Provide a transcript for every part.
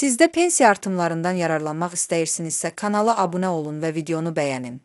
Siz də pensiya artımlarından yararlanmaq istəyirsinizsə, kanala abunə olun və videonu bəyənin.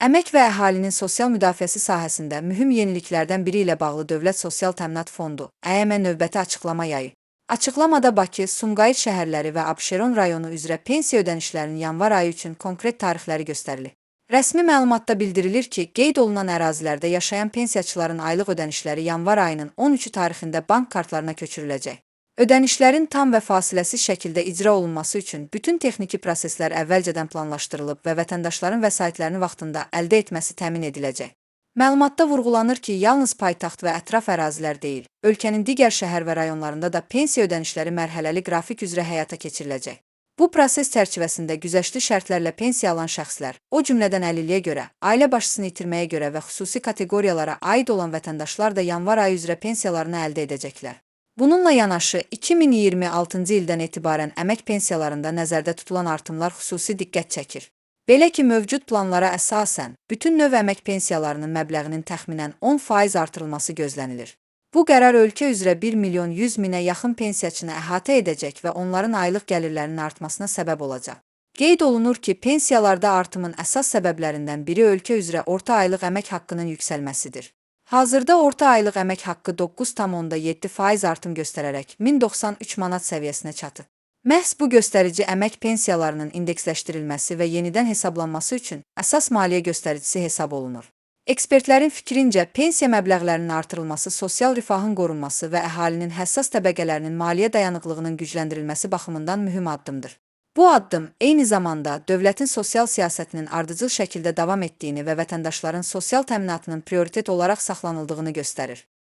Əmək və əhalinin sosial müdafiəsi sahəsində mühüm yeniliklərdən biri ilə bağlı Dövlət Sosial Təminat Fondu (ƏYM) növbəti açıqlama yayıb. Açıqlamada Bakı, Sumqayıt şəhərləri və Abşeron rayonu üzrə pensiya ödənişlərinin yanvar ayı üçün konkret tarixləri göstərilir. Rəsmi məlumatda bildirilir ki, qeyd olunan ərazilərdə yaşayan pensiyaçıların aylıq ödənişləri yanvar ayının 13-ü tarixində bank kartlarına köçürüləcək. Ödənişlərin tam və fasiləsiz şəkildə icra olunması üçün bütün texniki proseslər əvvəlcədən planlaşdırılıb və vətəndaşların vəsaitlərini vaxtında əldə etməsi təmin ediləcək. Məlumatda vurğulanır ki, yalnız paytaxt və ətraf ərazilər deyil, ölkənin digər şəhər və rayonlarında da pensiya ödənişləri mərhələli qrafik üzrə həyata keçiriləcək. Bu proses çərçivəsində güzəştli şərtlərlə pensiya alan şəxslər, o cümlədən əlilliyə görə, ailə başçısını itirməyə görə və xüsusi kateqoriyalara aid olan vətəndaşlar da yanvar ayı üzrə pensiyalarını əldə edəcəklər. Bununla yanaşı, 2026-cı ildən etibarən əmək pensiyalarında nəzərdə tutulan artımlar xüsusi diqqət çəkir. Belə ki, mövcud planlara əsasən, bütün növ əmək pensiyalarının məbləğinin təxminən 10% artırılması gözlənilir. Bu qərar ölkə üzrə 1.100.000-ə yaxın pensiyaçını əhatə edəcək və onların aylıq gəlirlərinin artmasına səbəb olacaq. Qeyd olunur ki, pensiyalarda artımın əsas səbəblərindən biri ölkə üzrə orta aylıq əmək haqqının yüksəlməsidir. Hazırda orta aylıq əmək haqqı 9,7% artım göstərərək 1093 manat səviyyəsinə çatıb. Məhz bu göstərici əmək pensiyalarının indeksləşdirilməsi və yenidən hesablanması üçün əsas maliyyə göstəricisi hesab olunur. Ekspertlərin fikrincə, pensiya məbləğlərinin artırılması sosial rifahın qorunması və əhalinin həssas təbəqələrinin maliyyə dayanıqlığının gücləndirilməsi baxımından mühüm addımdır. Bu addım eyni zamanda dövlətin sosial siyasətinin ardıcıl şəkildə davam etdiyini və vətəndaşların sosial təminatının prioritet olaraq saxlanıldığını göstərir.